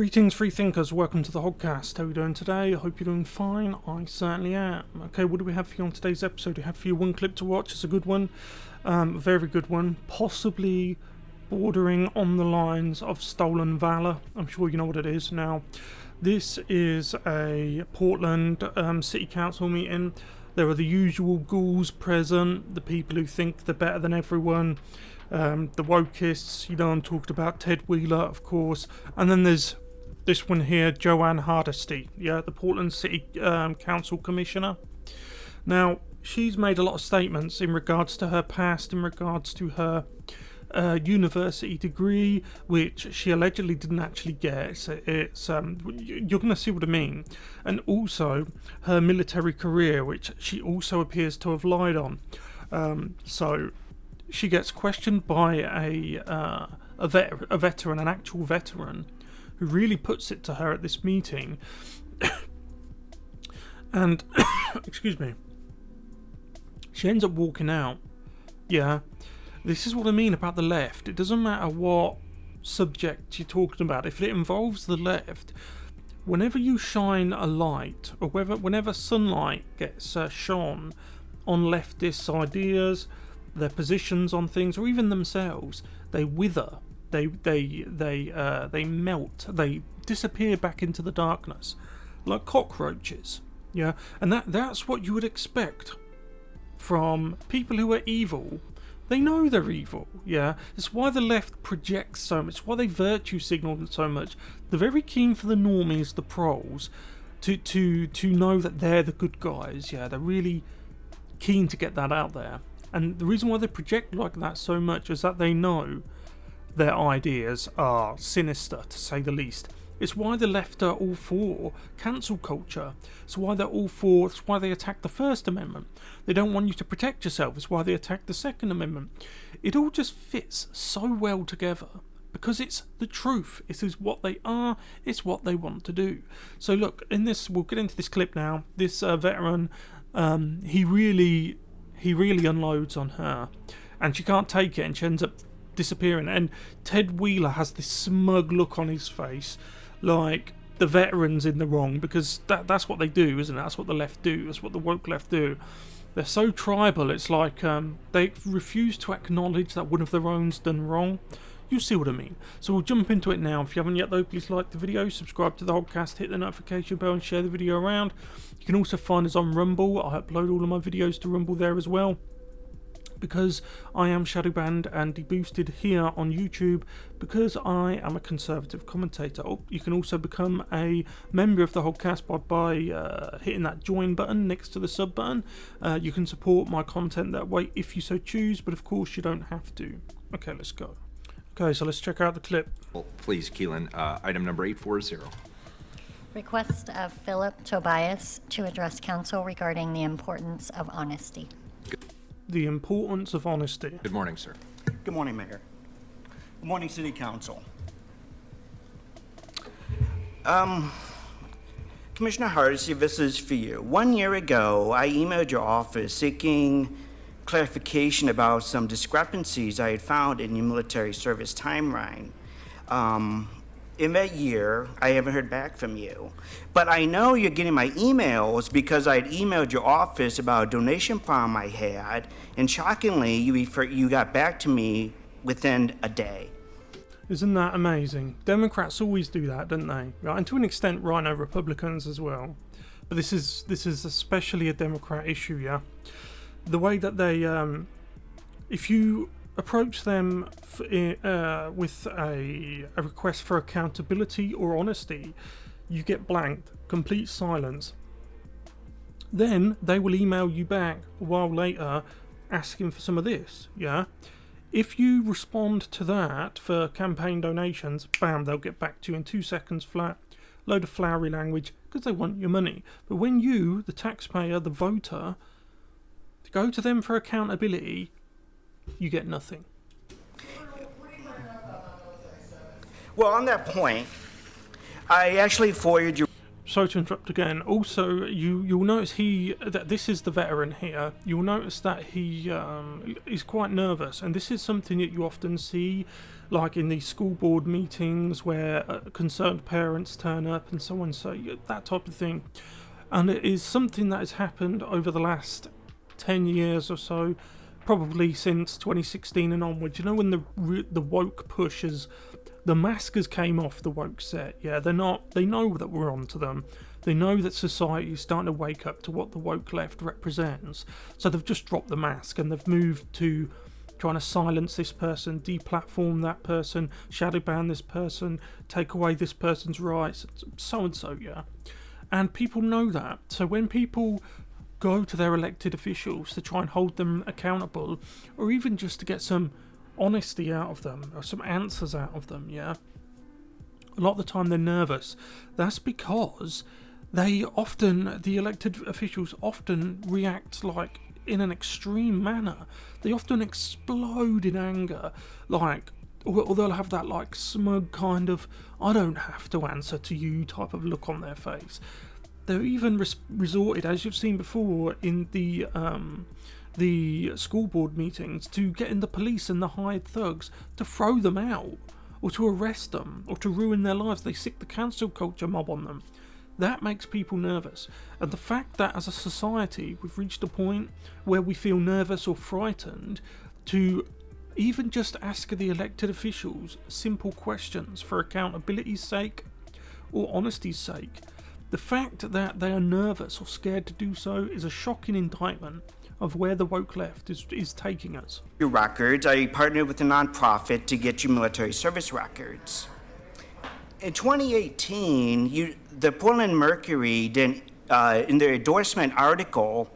Greetings, free thinkers. Welcome to the Hoggcast. How are you doing today? I hope you're doing fine. I certainly am. Okay, what do we have for you on today's episode? We have for you one clip to watch. It's a good one. A very good one. Possibly bordering on the lines of stolen valor. I'm sure you know what it is. Now, this is a Portland City Council meeting. There are the usual ghouls present, the people who think they're better than everyone, the wokeists, I'm talking about Ted Wheeler, of course, and then there's this one here, Joanne Hardesty, the Portland City Council Commissioner. Now, she's made a lot of statements in regards to her past, in regards to her university degree, which she allegedly didn't actually get. It's you're going to see what I mean. And also her military career, which she also appears to have lied on. So she gets questioned by a veteran, an actual veteran, who really puts it to her at this meeting. And excuse me, she ends up walking out. This is what I mean about the left. It doesn't matter what subject you're talking about. If it involves the left, whenever you shine a light, or whenever sunlight gets shone on leftists' ideas, their positions on things, or even themselves, they wither. They melt. They disappear back into the darkness, like cockroaches. And that's what you would expect from people who are evil. They know they're evil, It's why the left projects so much, it's why they virtue signal so much. They're very keen for the normies, the proles, to know that they're the good guys, They're really keen to get that out there. And the reason why they project like that so much is that they know their ideas are sinister, to say the least. It's why the left are all for cancel culture. It's why it's why they attack the First Amendment. They don't want you to protect yourself. It's why they attack the Second Amendment. It all just fits so well together because it's the truth. It is what they are. It's what they want to do. So look, we'll get into this clip now. This veteran, he really unloads on her, and she can't take it, and she ends up disappearing. And Ted Wheeler has this smug look on his face, like the veteran's in the wrong, because that's what they do, isn't it? That's what the left do. That's what the woke left do. They're so tribal. It's like they refuse to acknowledge that one of their own's done wrong. You see what I mean. So we'll jump into it now. If you haven't yet though, please like the video, subscribe to the Hoggcast, hit the notification bell and share the video around. You can also find us on Rumble. I upload all of my videos to Rumble there as well, because I am shadow banned and deboosted here on YouTube because I am a conservative commentator. You can also become a member of the Hoggcast by hitting that join button next to the sub button. You can support my content that way if you so choose, but of course you don't have to. Okay, let's go. Okay, so let's check out the clip. Well, please, Keelan, item number 840. Request of Philip Tobias to address council regarding the importance of honesty. The importance of honesty. Good morning, sir. Good morning, Mayor. Good morning, City Council. Commissioner Hardesty, this is for you. 1 year ago, I emailed your office seeking clarification about some discrepancies I had found in your military service timeline. In that year, I haven't heard back from you. But I know you're getting my emails because I had emailed your office about a donation form I had, and shockingly, you got back to me within a day. Isn't that amazing? Democrats always do that, don't they? Right, and to an extent, right now, Republicans as well. But this is especially a Democrat issue, The way that they, if you approach them with a request for accountability or honesty, you get blanked, complete silence. Then they will email you back a while later asking for some of this, If you respond to that for campaign donations, bam, they'll get back to you in 2 seconds flat, load of flowery language, because they want your money. But when you, the taxpayer, the voter, go to them for accountability, you get nothing. Well, on that point, I actually forwarded you. sorry to interrupt again. Also, you'll notice that this is the veteran here. You'll notice that he is quite nervous, and this is something that you often see, like in these school board meetings where concerned parents turn up and so on, so that type of thing. And it is something that has happened over the last 10 years or so, probably since 2016 and onwards. You know, when the woke pushes. The maskers came off the woke set, yeah, they know that we're onto them. They know that society is starting to wake up to what the woke left represents. So they've just dropped the mask and they've moved to trying to silence this person, deplatform that person, shadow ban this person, take away this person's rights, so and so, yeah. And people know that. So when people go to their elected officials to try and hold them accountable, or even just to get some honesty out of them or some answers out of them, yeah, a lot of the time they're nervous. That's because the elected officials often react like in an extreme manner. They often explode in anger, like, or they'll have that like smug kind of I don't have to answer to you type of look on their face. They've even resorted, as you've seen before in the school board meetings, to getting the police and the hired thugs to throw them out, or to arrest them, or to ruin their lives. They sick the cancel culture mob on them. That makes people nervous. And the fact that as a society we've reached a point where we feel nervous or frightened to even just ask the elected officials simple questions for accountability's sake or honesty's sake, the fact that they are nervous or scared to do so is a shocking indictment of where the woke left is taking us. Your records, I partnered with a nonprofit to get you military service records. In 2018, the Portland Mercury in their endorsement article,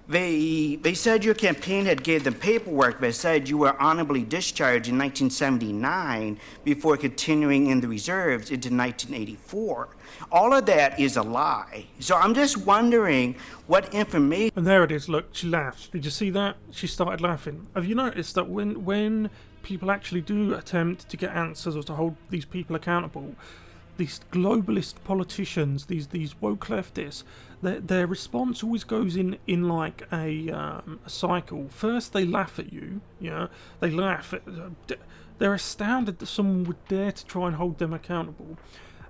they said your campaign had gave them paperwork, but said you were honorably discharged in 1979 before continuing in the reserves into 1984. All of that is a lie. So I'm just wondering what information... And there it is, look, she laughs. Did you see that? She started laughing. Have you noticed that when people actually do attempt to get answers or to hold these people accountable, these globalist politicians, these woke leftists, their response always goes in like a cycle. First they laugh at you, yeah, they laugh at, they're astounded that someone would dare to try and hold them accountable.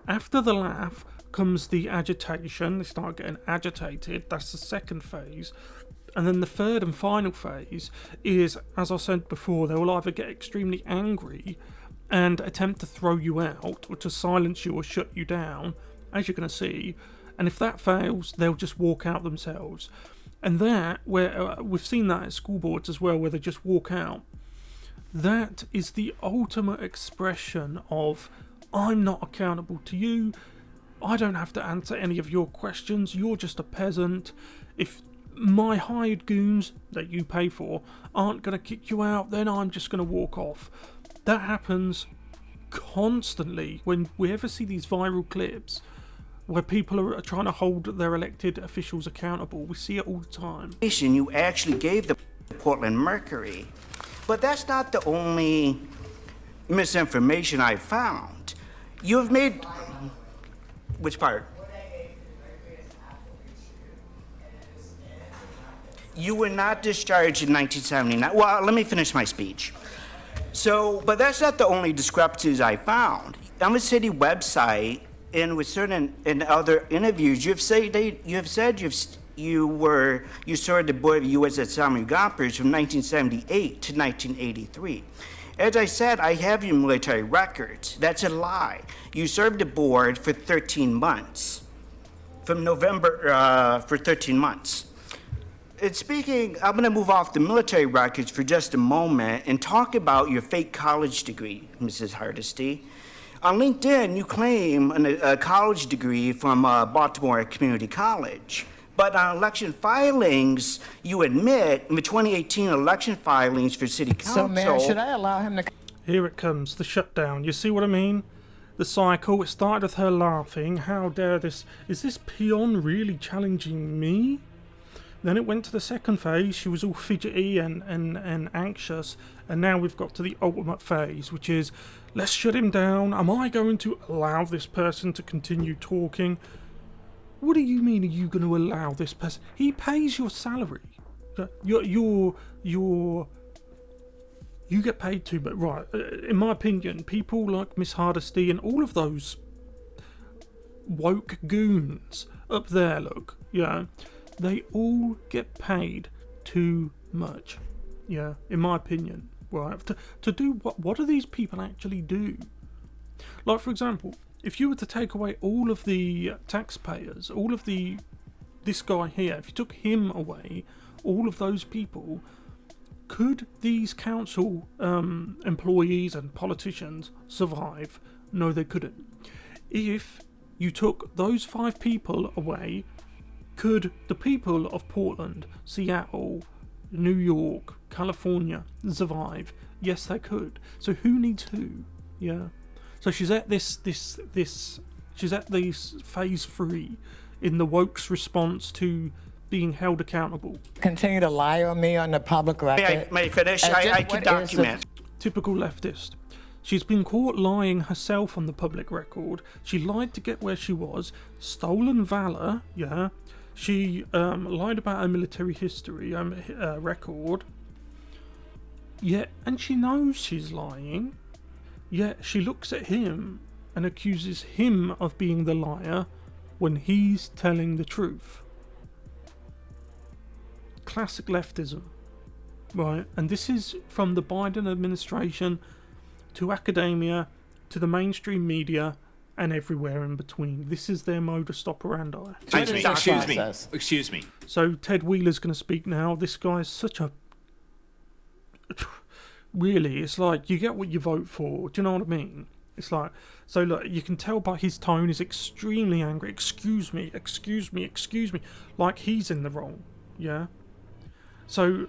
After the laugh comes the agitation. They start getting agitated. That's the second phase. And then the third and final phase is, as I said before, they will either get extremely angry and attempt to throw you out, or to silence you or shut you down, as you're going to see. And if that fails, they'll just walk out themselves. And that, where we've seen that at school boards as well, where they just walk out. That is the ultimate expression of, I'm not accountable to you. I don't have to answer any of your questions. You're just a peasant. If my hired goons that you pay for aren't going to kick you out, then I'm just going to walk off. That happens constantly when we ever see these viral clips where people are trying to hold their elected officials accountable. We see it all the time. You actually gave the Portland Mercury. But that's not the only misinformation I found. You've made... Which part? You were not discharged in 1979. Well, let me finish my speech. So, but that's not the only discrepancies I found. On the city website and with certain in other interviews, you served the board of USS Army Gompers from 1978 to 1983. As I said, I have your military records. That's a lie. You served the board for 13 months, from November for 13 months. And speaking, I'm going to move off the military records for just a moment and talk about your fake college degree, Mrs. Hardesty. On LinkedIn, you claim a college degree from Baltimore Community College. But on election filings, you admit in the 2018 election filings for City Council... So, Mayor, should I allow him to... Here it comes, the shutdown. You see what I mean? The cycle, it started with her laughing. How dare this... Is this peon really challenging me? Then it went to the second phase. She was all fidgety and anxious. And now we've got to the ultimate phase, which is, let's shut him down. Am I going to allow this person to continue talking? What do you mean? Are you going to allow this person? He pays your salary. You get paid too, but right. In my opinion, people like Miss Hardesty and all of those woke goons up there, look, yeah, they all get paid too much. Yeah, in my opinion, right? To do what do these people actually do? Like, for example, if you were to take away all of the taxpayers, all of this guy here, if you took him away, all of those people, could these council employees and politicians survive? No, they couldn't. If you took those 5 people away, could the people of Portland, Seattle, New York, California survive? Yes, they could. So who needs who? Yeah. So she's at she's at this phase 3 in the woke's response to being held accountable. Continue to lie on me on the public record. May I finish? I can document. Typical leftist. She's been caught lying herself on the public record. She lied to get where she was, stolen valor, yeah. She lied about her military history record. Yeah, and she knows she's lying. Yet she looks at him and accuses him of being the liar when he's telling the truth. Classic leftism, right? And this is from the Biden administration to academia to the mainstream media and everywhere in between. This is their modus operandi. Excuse me. So Ted Wheeler's going to speak now. This guy's such a... Really, it's like you get what you vote for. Do you know what I mean? It's like, so look, you can tell by his tone, he's extremely angry. Excuse me. Like he's in the wrong. Yeah? So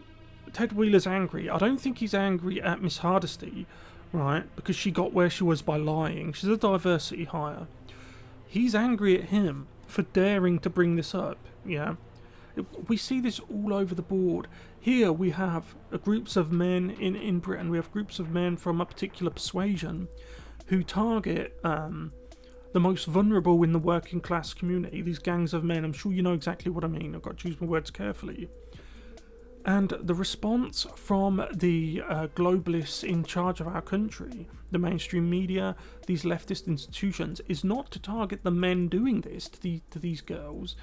Ted Wheeler's angry. I don't think he's angry at Miss Hardesty, right? Because she got where she was by lying. She's a diversity hire. He's angry at him for daring to bring this up. Yeah? We see this all over the board. Here we have groups of men in Britain, we have groups of men from a particular persuasion who target the most vulnerable in the working class community, these gangs of men. I'm sure you know exactly what I mean. I've got to choose my words carefully. And the response from the globalists in charge of our country, the mainstream media, these leftist institutions, is not to target the men doing this to these girls.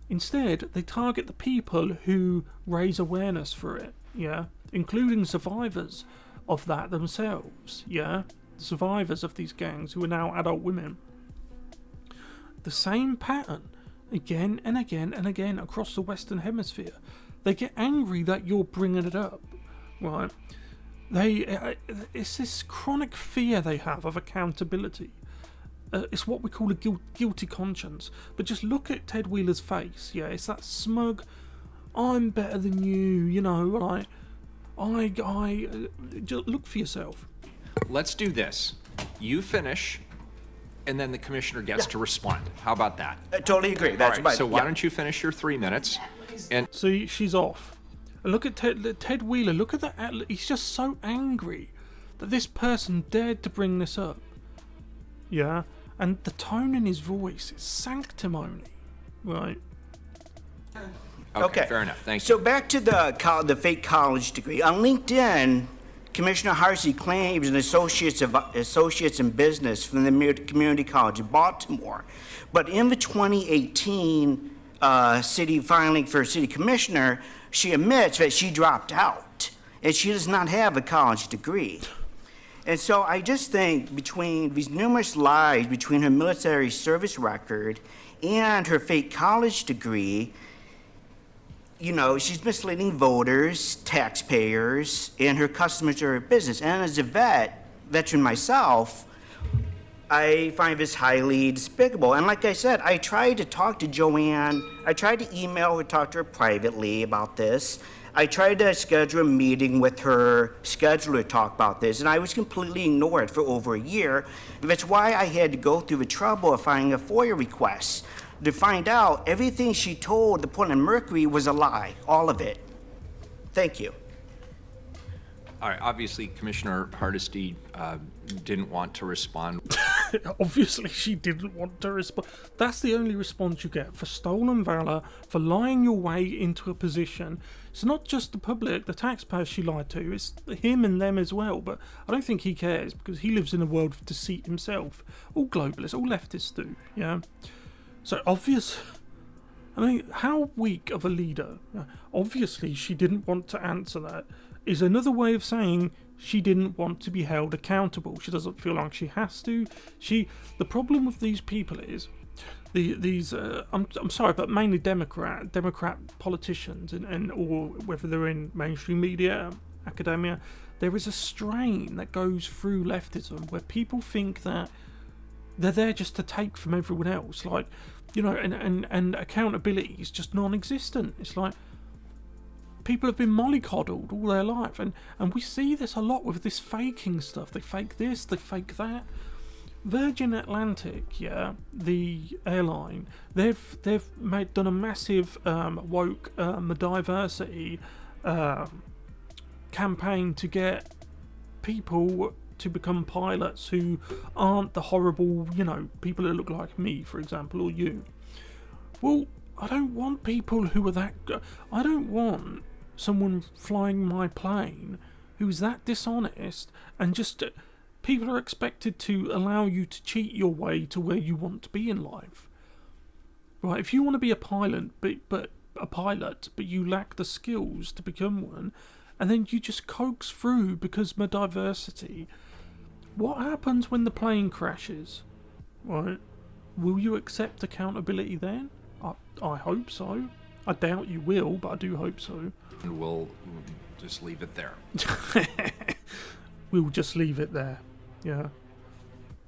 Instead, they target the people who raise awareness for it, yeah? Including survivors of that themselves, yeah? Survivors of these gangs who are now adult women. The same pattern, again and again and again across the Western Hemisphere. They get angry that you're bringing it up, right? It's this chronic fear they have of accountability. It's what we call a guilty conscience. But just look at Ted Wheeler's face. Yeah, it's that smug, I'm better than you, you know, like, just look for yourself. Let's do this. You finish, and then the commissioner gets to respond. How about that? I totally agree. That's all right, so why don't you finish your 3 minutes? And see, she's off. And look at Ted Wheeler. Look at that. He's just so angry that this person dared to bring this up. Yeah? And the tone in his voice is sanctimony, right? Okay, fair enough. Thank you. So back to the fake college degree. On LinkedIn, Commissioner Hardesty claims an associates in business from the Community College of Baltimore. But in the 2018 city filing for city commissioner, she admits that she dropped out and she does not have a college degree. And so I just think between these numerous lies between her military service record and her fake college degree, you know, she's misleading voters, taxpayers, and her customers or her business. And as a veteran myself, I find this highly despicable. And like I said, I tried to talk to Joanne. I tried to email her, talk to her privately about this. I tried to schedule a meeting with her scheduler to talk about this, and I was completely ignored for over a year. And that's why I had to go through the trouble of filing a FOIA request to find out everything she told the Portland Mercury was a lie, all of it. Thank you. All right, obviously, Commissioner Hardesty didn't want to respond. Obviously, she didn't want to respond. That's the only response you get for stolen valor, for lying your way into a position. It's not just the public, the taxpayers she lied to, it's him and them as well. But I don't think he cares, because he lives in a world of deceit himself. All globalists, all leftists do, yeah? So obvious. I mean, how weak of a leader. Obviously, she didn't want to answer that, is another way of saying she didn't want to be held accountable. She doesn't feel like she has to. The problem with these people is I'm sorry, but mainly Democrat politicians and or whether they're in mainstream media, academia, there is a strain that goes through leftism where people think that they're there just to take from everyone else, like, you know, and accountability is just non-existent. It's like people have been mollycoddled all their life, and we see this a lot with this faking stuff. They fake this, they fake that. Virgin Atlantic, yeah, the airline, they've done a massive woke diversity campaign to get people to become pilots who aren't the horrible, you know, people who look like me, for example, or you. Well, I don't want people who are that. I don't want someone flying my plane who's that dishonest, and just people are expected to allow you to cheat your way to where you want to be in life. Right? If you want to be a pilot, but you lack the skills to become one, and then you just coax through because of diversity. What happens when the plane crashes? Right? Will you accept accountability then? I hope so. I doubt you will, but I do hope so. And we'll just leave it there. We'll just leave it there. Yeah.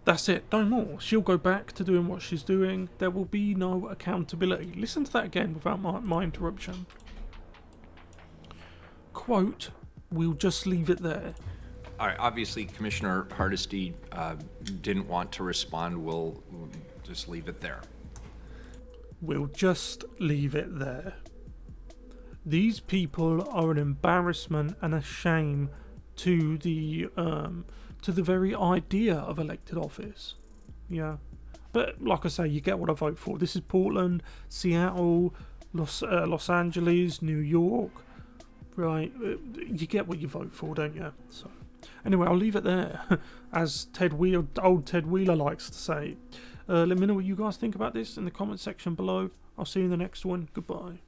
That's it. No more. She'll go back to doing what she's doing. There will be no accountability. Listen to that again without my interruption. Quote, we'll just leave it there. All right, obviously, Commissioner Hardesty didn't want to respond. We'll just leave it there. We'll just leave it there. These people are an embarrassment and a shame to the very idea of elected office. Yeah. But like I say, you get what I vote for. This is Portland, Seattle, Los Angeles, New York. Right, you get what you vote for, don't you? So, anyway, I'll leave it there, as old Ted Wheeler likes to say. Let me know what you guys think about this in the comment section below. I'll see you in the next one. Goodbye.